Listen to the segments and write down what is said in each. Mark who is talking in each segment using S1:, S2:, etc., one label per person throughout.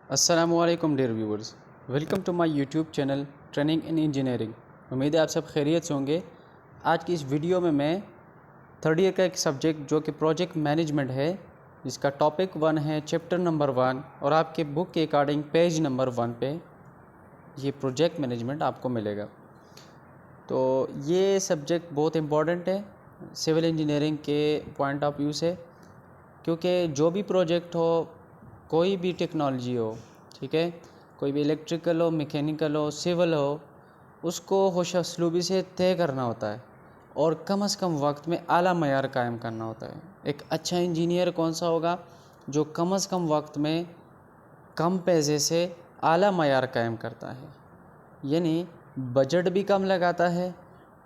S1: अस्सलामुअलैकुम dear viewers, welcome to my YouTube channel training in engineering. उम्मीद है आप सब खैरियत से होंगे। आज की इस वीडियो में मैं थर्ड ईयर का एक सब्जेक्ट जो कि प्रोजेक्ट मैनेजमेंट है, जिसका टॉपिक 1 है, चैप्टर नंबर 1, और आपके बुक के अकॉर्डिंग पेज नंबर 1 पे ये प्रोजेक्ट मैनेजमेंट आपको मिलेगा। तो ये सब्जेक्ट बहुत इम्पॉर्टेंट है सिविल इंजीनियरिंग के पॉइंट ऑफ व्यू से, क्योंकि जो भी प्रोजेक्ट हो, कोई भी टेक्नोलॉजी हो, ठीक है, कोई भी इलेक्ट्रिकल हो, मैकेनिकल हो, सिविल हो, उसको होश असलूबी से तय करना होता है और कम से कम वक्त में आला मयार कायम करना होता है। एक अच्छा इंजीनियर कौन सा होगा जो कम से कम वक्त में कम पैसे से आला मयार कायम करता है, यानी बजट भी कम लगाता है,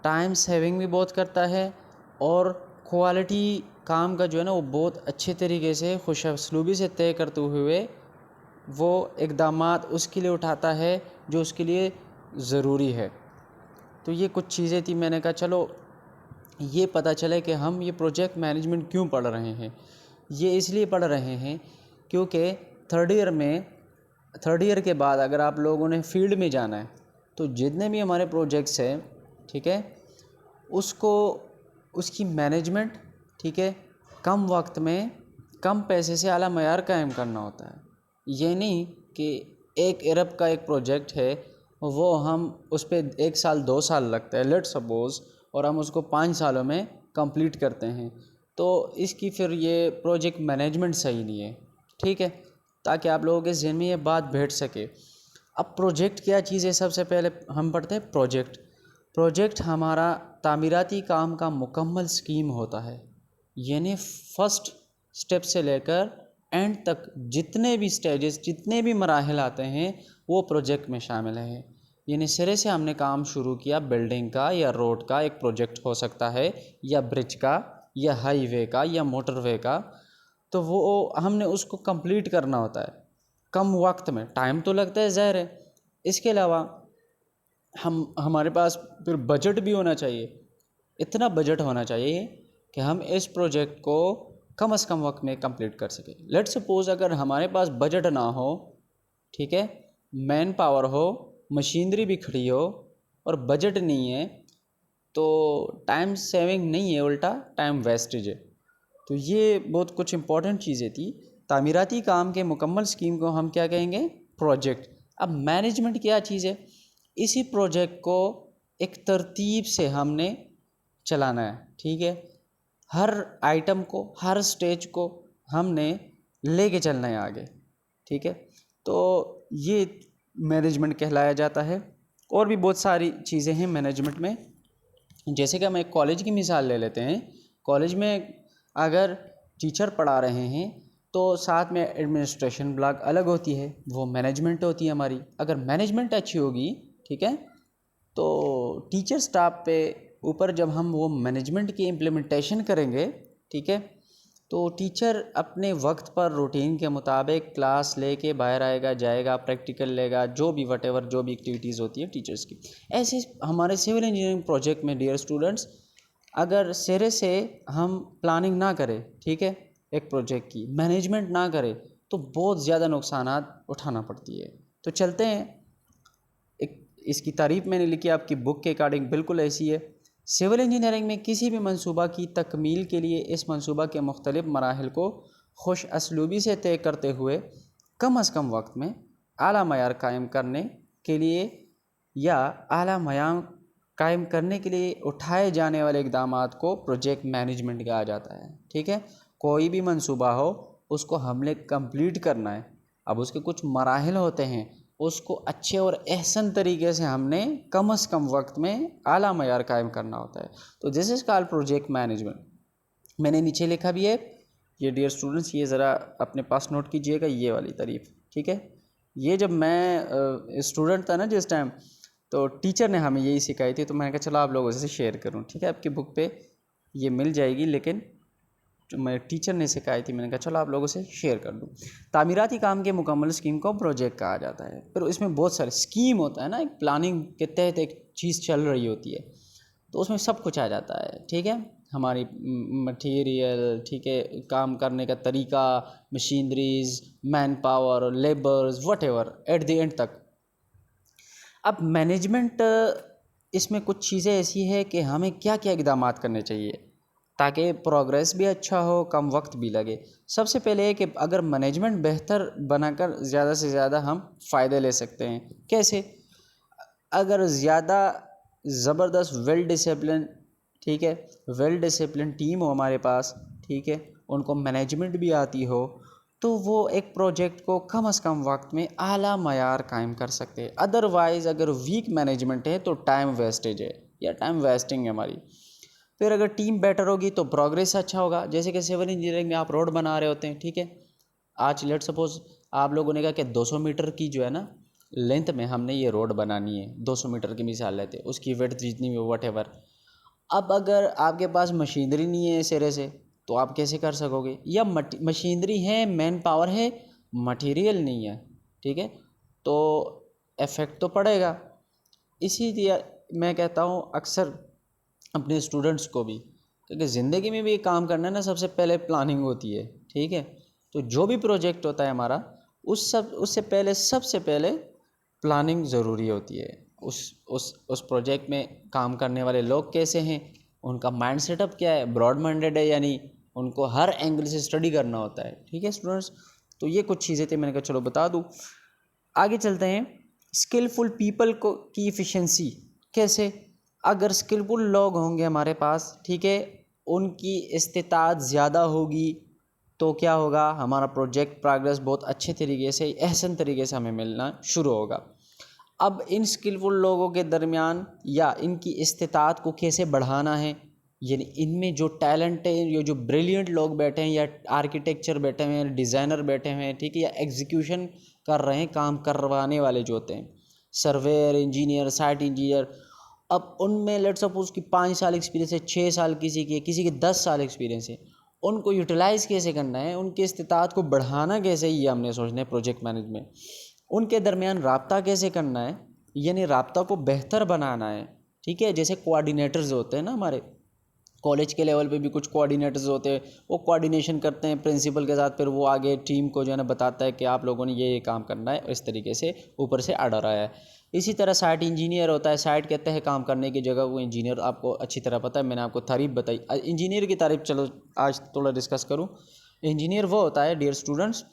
S1: टाइम सेविंग भी बहुत करता है और क्वालिटी काम का जो है ना वो बहुत अच्छे तरीके से खुश असलूबी से तय करते हुए वो इक़दामात उसके लिए उठाता है जो उसके लिए ज़रूरी है। तो ये कुछ चीज़ें थी, मैंने कहा चलो ये पता चले कि हम ये प्रोजेक्ट मैनेजमेंट क्यों पढ़ रहे हैं। ये इसलिए पढ़ रहे हैं क्योंकि थर्ड ईयर के बाद अगर आप लोगों ने फील्ड में जाना है तो जितने भी हमारे प्रोजेक्ट्स हैं, ठीक है, उसको उसकी मैनेजमेंट, ठीक है, कम वक्त में कम पैसे से आला मयार कायम करना होता है। ये नहीं कि 1 अरब का एक प्रोजेक्ट है, वो हम उस पर 1 साल 2 साल लगता है लेट सपोज़, और हम उसको 5 सालों में कंप्लीट करते हैं, तो इसकी फिर ये प्रोजेक्ट मैनेजमेंट सही नहीं है, ठीक है, ताकि आप लोगों के ज़हन में ये बात बैठ सके। अब प्रोजेक्ट क्या चीज़ है, सबसे पहले हम पढ़ते हैं प्रोजेक्ट। प्रोजेक्ट हमारा तामीराती काम का मुकम्मल स्कीम होता है, यानी फ़र्स्ट स्टेप से लेकर एंड तक जितने भी स्टेजेस, जितने भी मराहल आते हैं वो प्रोजेक्ट में शामिल हैं। यानी सिरे से हमने काम शुरू किया, बिल्डिंग का या रोड का एक प्रोजेक्ट हो सकता है, या ब्रिज का, या हाईवे का, या मोटरवे का, तो वो हमने उसको कंप्लीट करना होता है कम वक्त में। टाइम तो लगता है, ज़ाहिर है। इसके अलावा हमारे पास फिर बजट भी होना चाहिए। इतना बजट होना चाहिए कि हम इस प्रोजेक्ट को कम से कम वक्त में कंप्लीट कर सकें। लेट सपोज़ अगर हमारे पास बजट ना हो, ठीक है, मैन पावर हो, मशीनरी भी खड़ी हो और बजट नहीं है, तो टाइम सेविंग नहीं है, उल्टा टाइम वेस्टेज है। तो ये बहुत कुछ इंपॉर्टेंट चीज़ें थी। तामीराती काम के मुकम्मल स्कीम को हम क्या कहेंगे? प्रोजेक्ट। अब मैनेजमेंट क्या चीज़ है? इसी प्रोजेक्ट को एक तरतीब से हमने चलाना है, ठीक है, हर आइटम को, हर स्टेज को हमने लेके चलना है आगे, ठीक है। तो ये मैनेजमेंट कहलाया जाता है। और भी बहुत सारी चीज़ें हैं मैनेजमेंट में, जैसे कि हम एक कॉलेज की मिसाल ले लेते हैं। कॉलेज में अगर टीचर पढ़ा रहे हैं तो साथ में एडमिनिस्ट्रेशन ब्लॉक अलग होती है, वो मैनेजमेंट होती है हमारी। अगर मैनेजमेंट अच्छी होगी, ठीक है, तो टीचर स्टाफ पे ऊपर जब हम वो मैनेजमेंट की इम्प्लीमेंटेशन करेंगे, ठीक है, तो टीचर अपने वक्त पर रूटीन के मुताबिक क्लास लेके बाहर आएगा, जाएगा, प्रैक्टिकल लेगा, जो भी वटेवर जो भी एक्टिविटीज़ होती है टीचर्स की। ऐसे हमारे सिविल इंजीनियरिंग प्रोजेक्ट में डियर स्टूडेंट्स, अगर सिरे से हम प्लानिंग ना करें, ठीक है, एक प्रोजेक्ट की मैनेजमेंट ना करें, तो बहुत ज़्यादा नुकसानात उठाना पड़ती है। तो चलते हैं, एक इसकी तारीफ़ मैंने लिखी आपकी बुक के अकॉर्डिंग, बिल्कुल ऐसी है। सिविल इंजीनियरिंग में किसी भी मंसूबा की तकमील के लिए इस मंसूबा के मुख्तलिफ मराहिल को खुश असलूबी से तय करते हुए कम अज़ कम वक्त में आला मयार कायम करने के लिए या आला मयार कायम करने के लिए उठाए जाने वाले इक़दामात को प्रोजेक्ट मैनेजमेंट कहा जाता है, ठीक है। कोई भी मंसूबा हो उसको हमने कंप्लीट करना है। अब उसके कुछ मराहिल होते हैं, उसको अच्छे और एहसन तरीके से हमने कम से कम वक्त में आला मयार कायम करना होता है। तो this is called project management. मैंने नीचे लिखा भी है, ये डियर स्टूडेंट्स ये ज़रा अपने पास नोट कीजिएगा, ये वाली तारीफ़, ठीक है। ये जब मैं स्टूडेंट था ना जिस टाइम, तो टीचर ने हमें यही सिखाई थी, तो मैंने कहा चलो आप लोगों से शेयर करूँ, ठीक है। आपकी बुक पे ये मिल जाएगी, लेकिन जो मेरे टीचर ने सिखाई थी, मैंने कहा चलो आप लोगों से शेयर कर दूँ। तामीराती काम के मुकम्मल स्कीम को प्रोजेक्ट कहा जाता है। फिर इसमें बहुत सारे स्कीम होता है ना, एक प्लानिंग के तहत एक चीज़ चल रही होती है, तो उसमें सब कुछ आ जाता है, ठीक है। हमारी मटेरियल, ठीक है, काम करने का तरीका, machineries, man power, labours, whatever at the end तक। अब मैनेजमेंट इसमें कुछ चीज़ें ऐसी है कि हमें क्या क्या इक़दाम करने चाहिए ताकि प्रोग्रेस भी अच्छा हो, कम वक्त भी लगे। सबसे पहले है कि अगर मैनेजमेंट बेहतर बनाकर ज़्यादा से ज़्यादा हम फ़ायदे ले सकते हैं। कैसे? अगर ज़्यादा ज़बरदस्त वेल डिसिप्लिन, ठीक है, वेल डिसिप्लिन टीम हो हमारे पास, ठीक है, उनको मैनेजमेंट भी आती हो, तो वो एक प्रोजेक्ट को कम से कम वक्त में आला मयार कायम कर सकते हैं। अदरवाइज़ अगर वीक मैनेजमेंट है तो टाइम वेस्टेज है या टाइम वेस्टिंग है हमारी। फिर अगर टीम बेटर होगी तो प्रोग्रेस अच्छा होगा। जैसे कि सिविल इंजीनियरिंग में आप रोड बना रहे होते हैं, ठीक है, आज लेट सपोज आप लोगों ने कहा कि 200 मीटर की जो है ना लेंथ में हमने ये रोड बनानी है, 200 मीटर की मिसाल लेते हैं, उसकी विड्थ जितनी भी वट एवर। अब अगर आपके पास मशीनरी नहीं है सिरे से तो आप कैसे कर सकोगे? या मशीनरी है, मैन पावर है, मटेरियल नहीं है, ठीक है, तो इफ़ेक्ट तो पड़ेगा। इसीलिए मैं कहता हूँ अक्सर अपने स्टूडेंट्स को भी, क्योंकि ज़िंदगी में भी काम करना है ना, सबसे पहले प्लानिंग होती है, ठीक है। तो जो भी प्रोजेक्ट होता है हमारा, उससे पहले सबसे पहले प्लानिंग ज़रूरी होती है। उस प्रोजेक्ट में काम करने वाले लोग कैसे हैं, उनका माइंड सेटअप क्या है, ब्रॉड माइंडेड है यानी उनको हर एंगल से स्टडी करना होता है, ठीक है स्टूडेंट्स। तो ये कुछ चीज़ें थी, मैंने कहा चलो बता दूँ। आगे चलते हैं, स्किलफुल पीपल को की इफ़िशेंसी कैसे? अगर स्किलफुल लोग होंगे हमारे पास, ठीक है, उनकी इस्तिताअत ज़्यादा होगी तो क्या होगा, हमारा प्रोजेक्ट प्रोग्रेस बहुत अच्छे तरीके से, एहसन तरीके से हमें मिलना शुरू होगा। अब इन स्किलफुल लोगों के दरमियान या इनकी इस्तिताअत को कैसे बढ़ाना है, यानी इनमें जो टैलेंट है, ये जो ब्रिलियंट लोग बैठे हैं या आर्किटेक्चर बैठे हुए हैं, डिज़ाइनर बैठे हुए हैं, ठीक है, या एग्जीक्यूशन कर रहे हैं, काम करवाने वाले जो होते हैं, सर्वेयर, इंजीनियर, साइट इंजीनियर, अब उनमें लेट सपोज कि 5 साल एक्सपीरियंस है, 6 साल किसी के 10 साल एक्सपीरियंस है, उनको यूटिलाइज़ कैसे करना है, उनकी इस्तिताअत को बढ़ाना कैसे, ये हमने सोचना है प्रोजेक्ट मैनेजमेंट। उनके दरमियान राब्ता कैसे करना है, यानी राब्ता को बेहतर बनाना है, ठीक है। जैसे कोऑर्डिनेटर्स होते हैं ना, हमारे कॉलेज के लेवल पे भी कुछ कोऑर्डिनेटर्स होते हैं, वो कोऑर्डिनेशन करते हैं प्रिंसिपल के साथ, फिर वो आगे टीम को जो है ना बताता है कि आप लोगों ने ये काम करना है, इस तरीके से ऊपर से आर्डर आया है। इसी तरह साइट इंजीनियर होता है, साइट के तहत काम करने की जगह वो इंजीनियर, आपको अच्छी तरह पता है, मैंने आपको तारीफ़ बताई। इंजीनियर की तारीफ़ चलो आज थोड़ा डिस्कस करूँ। इंजीनियर वो होता है डियर स्टूडेंट्स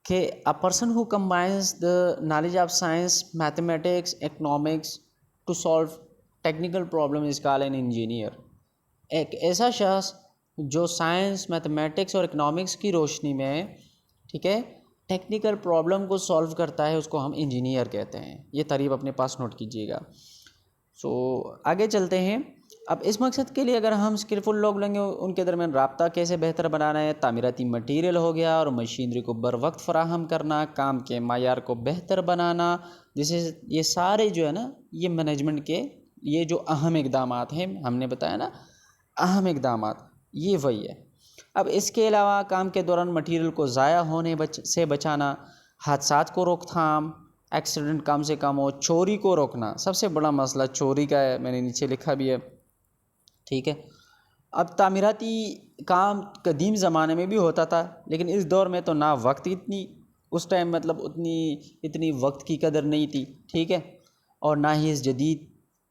S1: कि a person who combines the knowledge of science, mathematics, economics to solve technical problem is called an engineer. एक ऐसा शख्स जो साइंस, मैथमेटिक्स और इकोनॉमिक्स की रोशनी में, ठीक है, टेक्निकल प्रॉब्लम को सॉल्व करता है, उसको हम इंजीनियर कहते हैं। ये तारीफ़ अपने पास नोट कीजिएगा। सो आगे चलते हैं। अब इस मकसद के लिए अगर हम स्किलफुल लोग लेंगे, उनके दरमियान राब्ता कैसे बेहतर बनाना है, तामीराती मटीरियल हो गया और मशीनरी को बर वक्त फ़राहम करना, काम के मायार को बेहतर बनाना, जैसे ये सारे जो है ना, ये मैनेजमेंट के ये जो अहम इक़दाम हैं, हमने बताया ना अहम इक़दाम, ये वही है। अब इसके अलावा काम के दौरान मटीरियल को ज़ाया होने से बचाना, हादसात को रोकथाम, एक्सीडेंट कम से कम हो, चोरी को रोकना, सबसे बड़ा मसला चोरी का है, मैंने नीचे लिखा भी है, ठीक है। अब तामीराती काम कदीम ज़माने में भी होता था, लेकिन इस दौर में तो ना वक्त इतनी, उस टाइम मतलब इतनी वक्त की कदर नहीं थी, ठीक है, और ना ही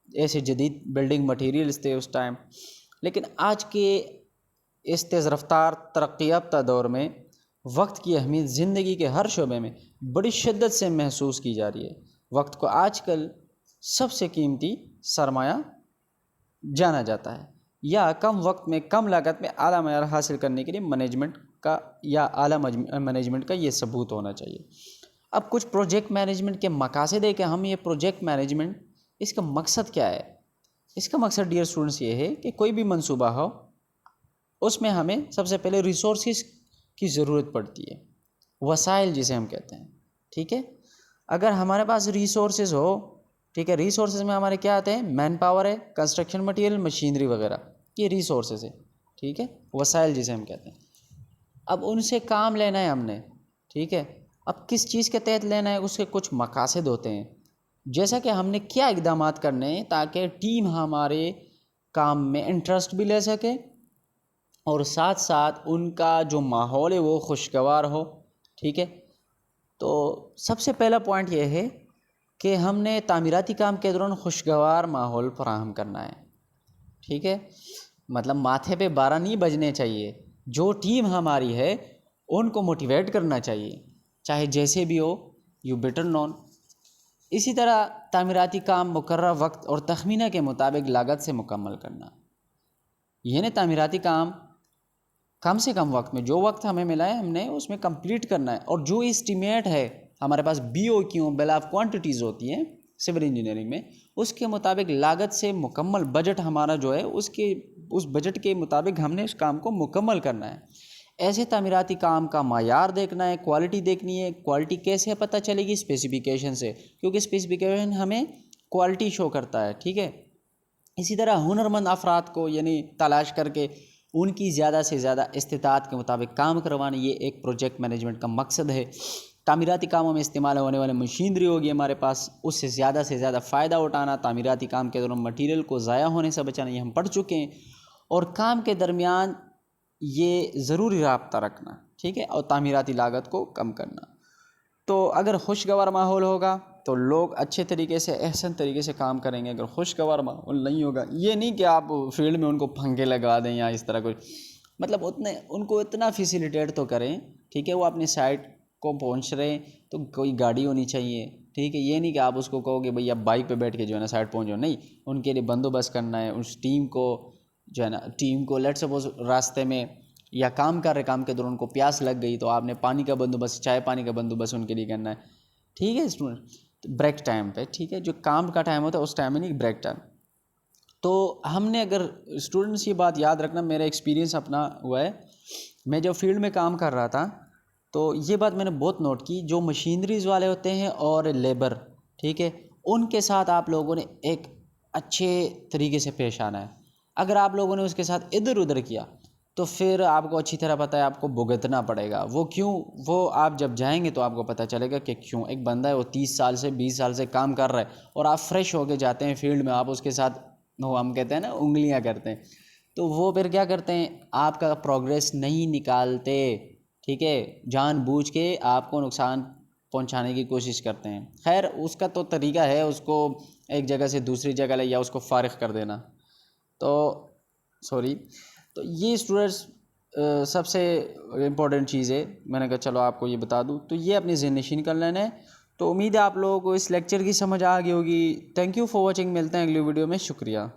S1: ऐसे जदीद बिल्डिंग मटेरियल्स थे उस टाइम। लेकिन आज के इस तेज़ रफ्तार तरक्की याफ्ता दौर में वक्त की अहमियत ज़िंदगी के हर शोबे में बड़ी शिद्दत से महसूस की जा रही है। वक्त को आजकल सबसे कीमती सरमाया जाना जाता है, या कम वक्त में कम लागत में आला मयार हासिल करने के लिए मैनेजमेंट का या आला मैनेजमेंट का ये सबूत होना चाहिए। अब कुछ प्रोजेक्ट मैनेजमेंट के मकासद है कि हम ये प्रोजेक्ट मैनेजमेंट, इसका मकसद क्या है? इसका मकसद डियर स्टूडेंट्स ये है कि कोई भी मंसूबा हो, उसमें हमें सबसे पहले रिसोर्सेज की ज़रूरत पड़ती है, वसाइल जिसे हम कहते हैं, ठीक है। अगर हमारे पास रिसोर्सेज हो, ठीक है, रिसोर्सेज में हमारे क्या आते हैं, मैन पावर है, कंस्ट्रक्शन मटेरियल, मशीनरी वगैरह, ये रिसोर्सेज है, ठीक है, वसाइल जिसे हम कहते हैं। अब उनसे काम लेना है हमने, ठीक है। अब किस चीज़ के तहत लेना है, उसके कुछ मकासद होते हैं, जैसा कि हमने क्या इक़दामात करने हैं ताकि टीम हमारे काम में इंटरेस्ट भी ले सके और साथ साथ उनका जो माहौल है वो खुशगवार हो। ठीक है, तो सबसे पहला पॉइंट ये है कि हमने तामीराती काम के दौरान खुशगवार माहौल फराहम करना है। ठीक है, मतलब माथे पे 12 नहीं बजने चाहिए। जो टीम हमारी है उनको मोटिवेट करना चाहिए, चाहे जैसे भी हो, यू बेटर नॉन। इसी तरह तामीराती काम मुकर्रर वक्त और तखमीना के मुताबिक लागत से मुकम्मल करना। यानी तामीराती काम कम से कम वक्त में, जो वक्त हमें मिला है हमने उसमें कंप्लीट करना है। और जो एस्टीमेट है हमारे पास, BOQ बिल ऑफ क्वांटिटीज़ होती हैं सिविल इंजीनियरिंग में, उसके मुताबिक लागत से मुकम्मल बजट हमारा जो है उस बजट के मुताबिक हमने उस काम को मुकम्मल करना है। ऐसे तामीराती काम का मायार देखना है, क्वालिटी देखनी है। क्वालिटी कैसे पता चलेगी? स्पेसिफिकेशन से, क्योंकि स्पेसिफिकेशन हमें क्वालिटी शो करता है। ठीक है, इसी तरह हुनरमंद अफराद को यानी तलाश करके उनकी ज़्यादा से ज़्यादा इस्तिताअत के मुताबिक काम करवाना, ये एक प्रोजेक्ट मैनेजमेंट का मकसद है। तामीराती कामों में इस्तेमाल होने वाले मशीनरी होगी हमारे पास, उससे ज़्यादा फ़ायदा उठाना। तामीराती काम के दौरान मटीरियल को ज़ाया होने से बचाना, ये हम पढ़ चुके हैं। और काम के दरमियान ये ज़रूरी राब्ता रखना। ठीक है, और तामीराती लागत को कम करना। तो अगर खुशगवार माहौल होगा तो लोग अच्छे तरीके से, एहसन तरीके से काम करेंगे। अगर खुशगवार माहौल नहीं होगा, ये नहीं कि आप फील्ड में उनको पंखे लगा दें या इस तरह कुछ, मतलब उनको इतना फैसिलिटेट तो करें। ठीक है, वो अपनी साइट को पहुंच रहे हैं तो कोई गाड़ी होनी चाहिए। ठीक है, ये नहीं कि आप उसको कहोगे भैया बाइक पे बैठ के जो है ना साइट पहुँचो, नहीं, उनके लिए बंदोबस्त करना है। उस टीम को जो है ना, टीम को लेट सपोज रास्ते में या काम के दौरान उनको प्यास लग गई तो आपने पानी का बंदोबस्त, चाय पानी का बंदोबस्त उनके लिए करना है। ठीक है स्टूडेंट, तो ब्रेक टाइम पे, ठीक है, जो काम का टाइम होता है उस टाइम में नहीं, ब्रेक टाइम। तो हमने, अगर स्टूडेंट्स ये बात याद रखना, मेरा एक्सपीरियंस अपना हुआ है। मैं जब फील्ड में काम कर रहा था तो ये बात मैंने बहुत नोट की, जो मशीनरीज वाले होते हैं और लेबर, ठीक है, उनके साथ आप लोगों ने एक अच्छे तरीके से पेश आना है। अगर आप लोगों ने उसके साथ इधर उधर किया तो फिर आपको अच्छी तरह पता है आपको भुगतना पड़ेगा। वो क्यों? वो आप जब जाएंगे तो आपको पता चलेगा कि क्यों। एक बंदा है वो 30 साल से 20 साल से काम कर रहा है और आप फ्रेश होके जाते हैं फील्ड में, आप उसके साथ, वो हम कहते हैं ना उंगलियां करते हैं, तो वो फिर क्या करते हैं, आपका प्रोग्रेस नहीं निकालते। ठीक है, जानबूझ के आपको नुकसान पहुंचाने की कोशिश करते हैं। खैर उसका तो तरीका है, उसको एक जगह से दूसरी जगह ले या उसको फारिग कर देना। तो सॉरी, तो ये स्टूडेंट्स सबसे इम्पोर्टेंट चीज़ है, मैंने कहा चलो आपको ये बता दूं। तो ये अपनी ज़हन-नशीन कर लेना है। तो उम्मीद है आप लोगों को इस लेक्चर की समझ आ गई होगी। थैंक यू फॉर वॉचिंग, मिलते हैं अगली वीडियो में, शुक्रिया।